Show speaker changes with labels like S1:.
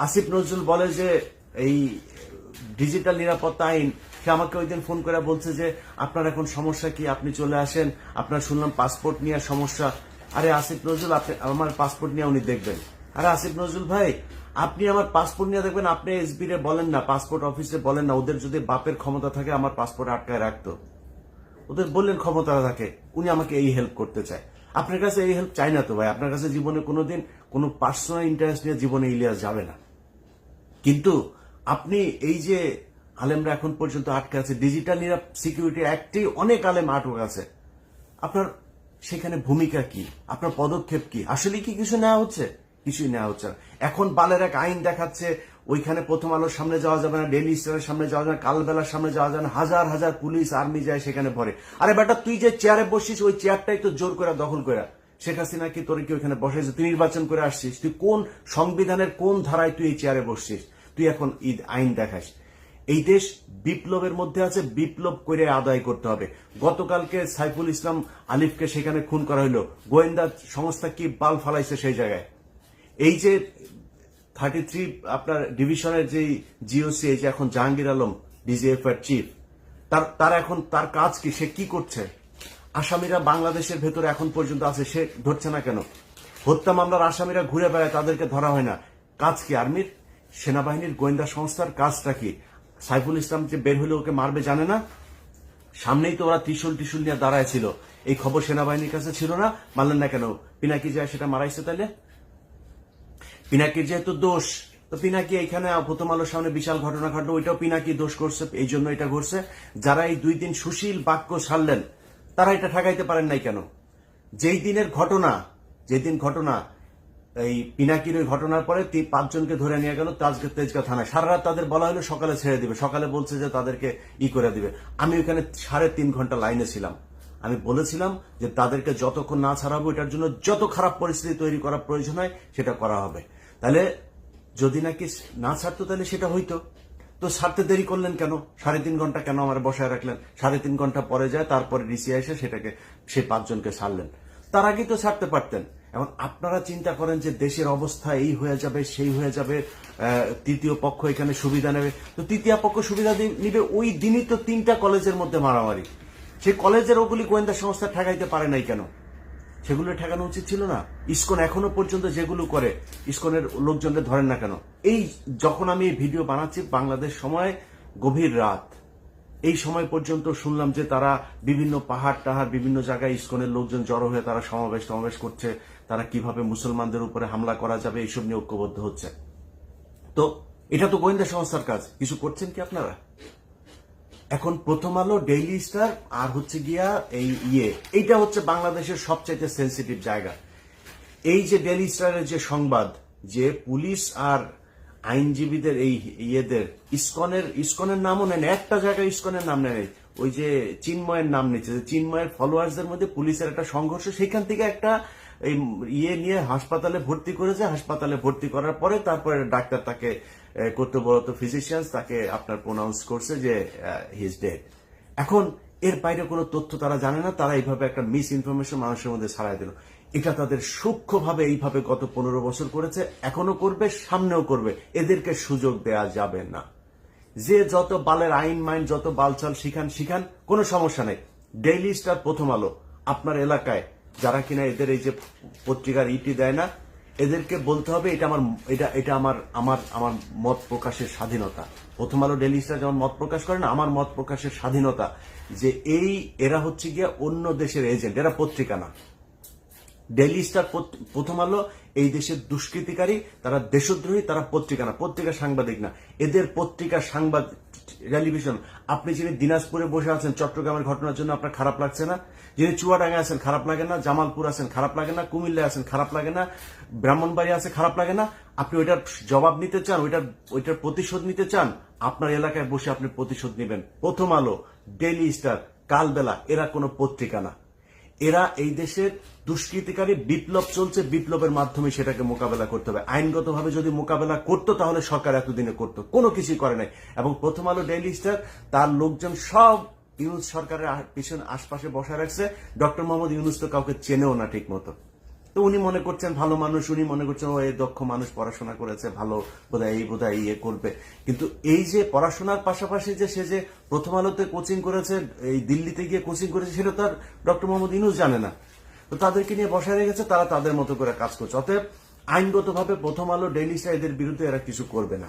S1: আসিফ নজরুল বলে যে এই ডিজিটাল নিরাপত্তা আইন, সে আমাকে ওই দিন ফোন করে বলছে যে আপনার এখন সমস্যা কি, আপনি চলে আসেন, আপনার শুনলাম পাসপোর্ট নিয়ে সমস্যা। আরে আসিফ নজরুল, আপনি আমার পাসপোর্ট নিয়ে উনি দেখবেন। আরে আসিফ নজরুল ভাই, আপনি আমার পাসপোর্ট নিয়ে দেখবেন, আপনি এসবি রে বলেন না, পাসপোর্ট অফিসে বলেন না, ওদের যদি বাপের ক্ষমতা থাকে আমার পাসপোর্ট আটকায় রাখতো, ওদের বললেন ক্ষমতা থাকে, উনি আমাকে এই হেল্প করতে চায়। আপনার কাছে এই হেল্প চাই না তো ভাই, আপনার কাছে জীবনে কোনোদিন কোনো পার্সোনাল ইন্টারেস্ট নিয়ে জীবনে ইলিয়াস যাবে না। কিন্তু আপনি এই যে আলেমরা এখন পর্যন্ত আটকে আছে, ডিজিটাল সিকিউরিটি অ্যাক্টেই অনেক আলেম আটক আছে, আপনার সেখানে ভূমিকা কি, আপনার পদক্ষেপ কি, আসলে কি কিছু নেওয়া হচ্ছে? কিছুই নেওয়া হচ্ছে না। এখন বালের এক আইন দেখাচ্ছে, ওইখানে প্রথম আলোর সামনে যাওয়া যাবে না, ডেইলি স্টারের সামনে যাওয়া যাবে না, কালবেলার সামনে যাওয়া যাবে না, হাজার হাজার পুলিশ আর্মি যায় সেখানে ভরে। আরে বেটা, তুই যে চেয়ারে বসছিস ওই চেয়ারটাই তো জোর করে দখল করে শেখ হাসিনা কি তোর কি ওইখানে বসেছে? তুই নির্বাচন করে আসছিস, তুই কোন সংবিধানের কোন ধারায় তুই এই চেয়ারে বসছিস? তুই এখন ঈদ আইন দেখাস। এই দেশ বিপ্লবের মধ্যে আছে, বিপ্লব করে আদায় করতে হবে। গতকালকে সাইফুল ইসলাম আলিফকে সেখানে খুন করা হলো, গোয়েন্দা সংস্থা কি বাল ফালাইছে সেই জায়গায়। এই যে 33 আপনার ডিভিশনের যে জিওসি, এই যে এখন জাহাঙ্গীর আলম ডিজিএফ এর চিফ, তার এখন তার কাজ কি, সে কি করছে? আসামিরা বাংলাদেশের ভেতরে এখন পর্যন্ত আছে, সে ধরছে না কেন? হত্যা মামলার আসামিরা ঘুরে বেড়ায়, তাদেরকে ধরা হয় না। কাজ কি আর্মির, সেনাবাহিনীর, গোয়েন্দা সংস্থার কাজটা কি? সাইফুল ইসলাম যে বের হলে ওকে মারবে জানে না? সামনেই তো ওরা ত্রিশুল নিয়ে দাঁড়ায় ছিল, এই খবর সেনাবাহিনীর কাছে ছিল না, মানলেন না কেন? পিনাকি যায় সেটা মারাইছে, তাইলে পিনাকির যেহেতু দোষ, তো পিনাকি এখানে প্রথম আলোর সামনে বিশাল ঘটনা ঘটলো, ওইটাও পিনাকি দোষ করছে, এই জন্য এটা ঘটছে। যারা এই 2 দিন সুশীল বাক্য ছাড়লেন, তারা এটা ঠেকাইতে পারেন নাই কেন? যেদিন ঘটনা এই পিনাকির ওই ঘটনার পরে 5 জনকে ধরে নিয়ে গেল তেজগাঁও থানায়, সারা রাত তাদের বলা হলো সকালে ছেড়ে দিবে, সকালে বলছে যে তাদেরকে করে দিবে। আমি ওখানে 3.5 ঘন্টা লাইনে ছিলাম, আমি বলেছিলাম যে তাদেরকে যতক্ষণ না ছাড়াবো, এটার জন্য যত খারাপ পরিস্থিতি তৈরি করা প্রয়োজন হয় সেটা করা হবে। তাহলে যদি নাকি না ছাড়তো তাহলে সেটা হইতো। তো ছাড়তে দেরি করলেন কেন? 3.5 ঘন্টা কেন আমার বসায় রাখলেন? 3.5 ঘন্টা পরে যায়, তারপরে ডিসি এসে সেটাকে সেই 5 জনকে ছাড়লেন। তার আগেই তো ছাড়তে পারতেন। এখন আপনারা চিন্তা করেন যে দেশের অবস্থা এই হয়ে যাবে, সেই হয়ে যাবে, তৃতীয় পক্ষ এখানে সুবিধা নেবে। তো তৃতীয় পক্ষ সুবিধা নিবে, ওই দিনই তো 3টা কলেজের মধ্যে মারামারি। সেই কলেজের ওগুলি গোয়েন্দা সংস্থা ঠেকাইতে পারে নাই কেন? সেগুলো ঠেকানো উচিত ছিল না? ইসকন এখনো পর্যন্ত যেগুলো করে, ইসকনের লোকজনদের ধরেন না কেন? এই যখন আমি এই ভিডিও বানাচ্ছি, বাংলাদেশ সময় গভীর রাত, এই সময় পর্যন্ত শুনলাম যে তারা বিভিন্ন পাহাড় টাহাড় বিভিন্ন জায়গায় ইসকনের লোকজন জড়ো হয়ে তারা সমাবেশ করছে, তারা কিভাবে মুসলমানদের উপরে হামলা করা যাবে এইসব নিয়ে ঐক্যবদ্ধ হচ্ছে। তো এটা তো গোয়েন্দা সংস্থার কাজ, কিছু করছেন কি আপনারা? এখন প্রথম আলো, ডেইলি স্টার আর হচ্ছে গিয়া এই এইটা হচ্ছে বাংলাদেশের সবচাইতে সেন্সিটিভ জায়গা। এই যে ডেইলি স্টারের যে সংবাদ, যে পুলিশ আর আইনজীবীদের এই ইয়েদের ইসকনের নামও নেন, একটা জায়গায় ইসকনের নাম নেয়, ওই যে চিন্ময়ের নাম নিচ্ছে, চিন্ময়ের ফলোয়ার্সদের মধ্যে পুলিশের একটা সংঘর্ষ, সেখান থেকে একটা এই নিয়ে হাসপাতালে ভর্তি করেছে। হাসপাতালে ভর্তি করার পরে তারপরে ডাক্তার তাকে কর্তব্যরত ফিজিশিয়ান তাকে আপনার প্রোনাউন্স করছে যে হি ইজ ডেড। এখন এর বাইরে কোনো তথ্য তারা জানে না, তারা এইভাবে একটা মিস ইনফরমেশন মানুষের মধ্যে ছড়াই দিল। এটা তাদের সূক্ষ্মভাবে এইভাবে গত 15 বছর করেছে, এখনো করবে, সামনেও করবে। এদেরকে সুযোগ দেয়া যাবে না। যে যত বালের আইন মাইন যত বালচাল শিখান, কোনো সমস্যা নেই। ডেইলি স্টার, প্রথম আলো, আপনার এলাকায় যারা কিনা এদের এই যে পত্রিকার ইটি দেয় না, এদেরকে বলতে হবে এটা আমার মত প্রকাশের স্বাধীনতা। প্রথম আলো, ডেইলি স্টার যেমন মত প্রকাশ করে না, আমার মত প্রকাশের স্বাধীনতা। যে এরা হচ্ছে গিয়া অন্য দেশের এজেন্ট, এরা পত্রিকা না। ডেইলি স্টার, প্রথম আলো এই দেশের দুষ্কৃতিকারী, তারা দেশদ্রোহী, তারা পত্রিকা না, পত্রিকা সাংবাদিক না। এদের পত্রিকা সাংবাদিক টেলিভিশন। আপনি যিনি দিনাজপুরে বসে আছেন চট্টগ্রামের ঘটনার জন্য আপনার খারাপ লাগছে না? যিনি চুয়াডাঙ্গা আছেন খারাপ লাগে না? জামালপুর আছেন খারাপ লাগে না? কুমিল্লা আছেন খারাপ লাগে না? ব্রাহ্মণবাড়ি আছে খারাপ লাগে না? আপনি ওইটার জবাব নিতে চান, ওইটার প্রতিশোধ নিতে চান, আপনার এলাকায় বসে আপনি প্রতিশোধ নেবেন। প্রথম আলো, ডেইলি স্টার, কালবেলা, এরা কোনো পত্রিকা না। এরা এই দেশের দুষ্কৃতিকারী, বিপ্লব চলছে, বিপ্লবের মাধ্যমে সেটাকে মোকাবেলা করতে হবে। আইনগতভাবে যদি মোকাবেলা করতো তাহলে সরকার এতদিনে করতো, কোনো কিছুই করে নাই। এবং প্রথম আলো, ডেইলি স্টার, তার লোকজন সব ইউনুস সরকারের পিছনে আশপাশে বসা রাখছে। ডক্টর মোহাম্মদ ইউনুস তো কাউকে চেনেও না ঠিক মতো। তো উনি মনে করছেন ভালো মানুষ, উনি মনে করছেন ও এই দক্ষ মানুষ, পড়াশোনা করেছে, ভালো বোধহয় ইয়ে করবে। কিন্তু এই যে পড়াশোনার পাশাপাশি যে সে যে প্রথম আলোতে কোচিং করেছে, এই দিল্লিতে গিয়ে কোচিং করেছে, সেটা তার ডক্টর মোহাম্মদ ইউনূস জানে না। তো তাদেরকে নিয়ে বসায় রেখেছে, তারা তাদের মতো করে কাজ করছে। অতএব আইনগতভাবে প্রথম আলো, ডেইলি স্টার এদের বিরুদ্ধে এরা কিছু করবে না।